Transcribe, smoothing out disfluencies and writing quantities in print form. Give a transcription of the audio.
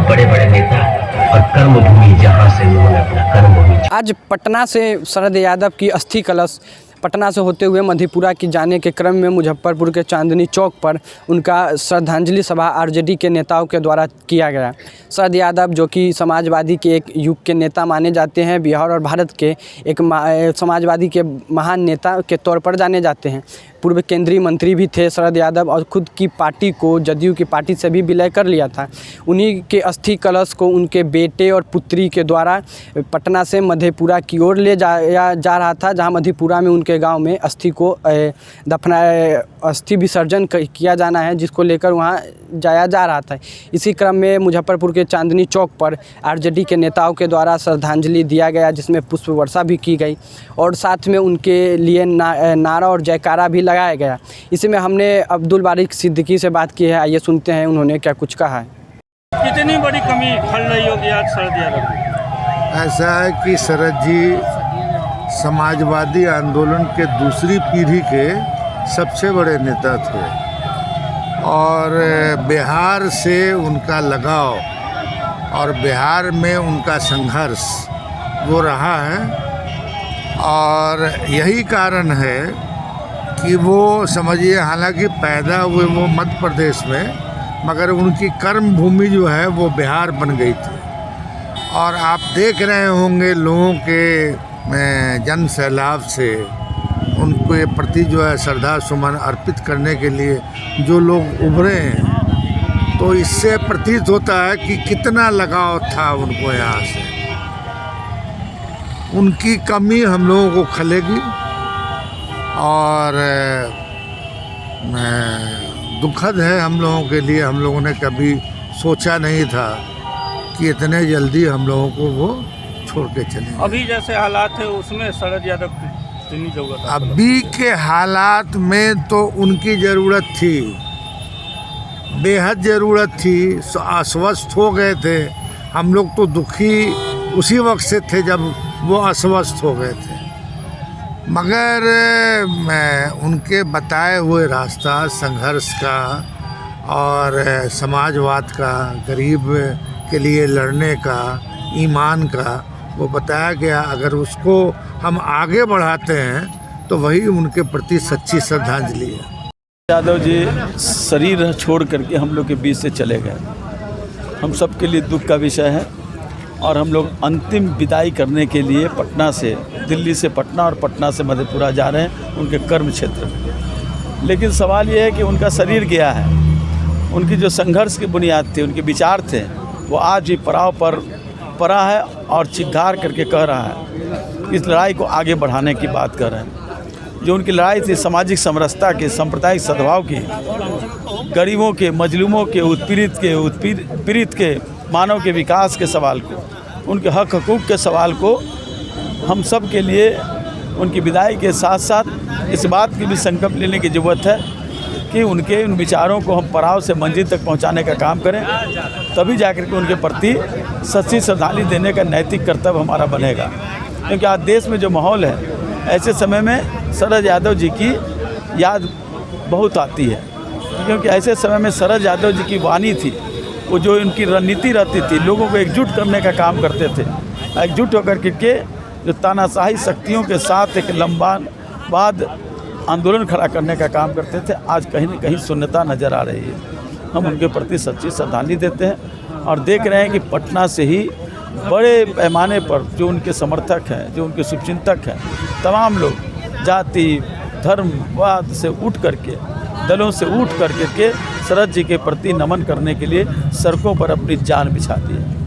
बड़े बड़े नेता और कर्मभूमि जहाँ से उन्होंने अपना कर्मभूमि। आज पटना से शरद यादव की अस्थि कलश पटना से होते हुए मधेपुरा की जाने के क्रम में मुजफ्फरपुर के चांदनी चौक पर उनका श्रद्धांजलि सभा आरजेडी के नेताओं के द्वारा किया गया। शरद यादव जो कि समाजवादी के एक युग के नेता माने जाते हैं, बिहार और भारत के एक समाजवादी के महान नेता के तौर पर जाने जाते हैं। पूर्व केंद्रीय मंत्री भी थे शरद यादव और खुद की पार्टी को, जदयू की पार्टी से भी विलय कर लिया था। उन्हीं के अस्थि कलश को उनके बेटे और पुत्री के द्वारा पटना से मधेपुरा की ओर ले जाया जा रहा था, जहां मधेपुरा में उनके गांव में अस्थि को अस्थि विसर्जन किया जाना है, जिसको लेकर वहां जाया जा रहा था। इसी क्रम में मुजफ्फरपुर के चांदनी चौक पर आरजेडी के नेताओं के द्वारा श्रद्धांजलि दिया गया, जिसमें पुष्प वर्षा भी की गई और साथ में उनके लिए नारा और जयकारा भी लगाया गया। इसी में हमने अब्दुल बारिक सिद्दीकी से बात की है, आइए सुनते हैं उन्होंने क्या कुछ कहा है। कितनी बड़ी कमी खल रही होगी आज शरद यादव की? ऐसा है कि शरद जी समाजवादी आंदोलन के दूसरी पीढ़ी के सबसे बड़े नेता थे और बिहार से उनका लगाव और बिहार में उनका संघर्ष वो रहा है और यही कारण है कि वो समझिए, हालांकि पैदा हुए वो मध्य प्रदेश में, मगर उनकी कर्म भूमि जो है वो बिहार बन गई थी। और आप देख रहे होंगे लोगों के जन सैलाब से उनके प्रति जो है श्रद्धा सुमन अर्पित करने के लिए जो लोग उभरे हैं, तो इससे प्रतीत होता है कि कितना लगाव था उनको यहाँ से। उनकी कमी हम लोगों को खलेगी और दुखद है हम लोगों के लिए। हम लोगों ने कभी सोचा नहीं था कि इतने जल्दी हम लोगों को वो छोड़ के चले। अभी जैसे हालात है उसमें शरद यादव की इतनी जरूरत है? अभी के हालात में तो उनकी ज़रूरत थी, बेहद ज़रूरत थी। अस्वस्थ हो गए थे हम लोग, तो दुखी उसी वक्त से थे जब वो अस्वस्थ हो गए थे। मगर उनके बताए हुए रास्ता संघर्ष का और समाजवाद का, गरीब के लिए लड़ने का, ईमान का वो बताया गया। अगर उसको हम आगे बढ़ाते हैं तो वही उनके प्रति सच्ची श्रद्धांजलि है। यादव जी शरीर छोड़ करके हम लोग के बीच से चले गए, हम सब के लिए दुख का विषय है और हम लोग अंतिम विदाई करने के लिए पटना से, दिल्ली से पटना और पटना से मधेपुरा जा रहे हैं उनके कर्म क्षेत्र में। लेकिन सवाल ये है कि उनका शरीर गया है, उनकी जो संघर्ष की बुनियाद थी, उनके विचार थे, वो आज भी पड़ाव पर पड़ा है और चिल्लाकर करके कह रहा है, इस लड़ाई को आगे बढ़ाने की बात कर रहे हैं। जो उनकी लड़ाई थी सामाजिक समरसता की, सांप्रदायिक सद्भाव की, गरीबों के, मजलूमों के, उत्पीड़ित के, मानव के विकास के सवाल को, उनके हक हकूक़ के सवाल को हम सब के लिए उनकी विदाई के साथ साथ इस बात की भी संकल्प लेने की ज़रूरत है कि उनके उन विचारों को हम पड़ाव से मंजिल तक पहुंचाने का काम करें, तभी जाकर के उनके प्रति सच्ची श्रद्धांजलि देने का नैतिक कर्तव्य हमारा बनेगा। क्योंकि आज देश में जो माहौल है, ऐसे समय में शरद यादव जी की याद बहुत आती है। क्योंकि ऐसे समय में शरद यादव जी की वाणी थी, वो जो उनकी रणनीति रहती थी, लोगों को एकजुट करने का काम करते थे। एकजुट होकर के जो तानाशाही शक्तियों के साथ एक लंबा बाद आंदोलन खड़ा करने का काम करते थे, आज कहीं न कहीं शून्यता नज़र आ रही है। हम उनके प्रति सच्ची श्रद्धांजलि देते हैं और देख रहे हैं कि पटना से ही बड़े पैमाने पर जो उनके समर्थक हैं, जो उनके शुभचिंतक हैं, तमाम लोग जाति धर्मवाद से उठ करके, दलों से उठ करके शरद जी के प्रति नमन करने के लिए सड़कों पर अपनी जान बिछा दी है।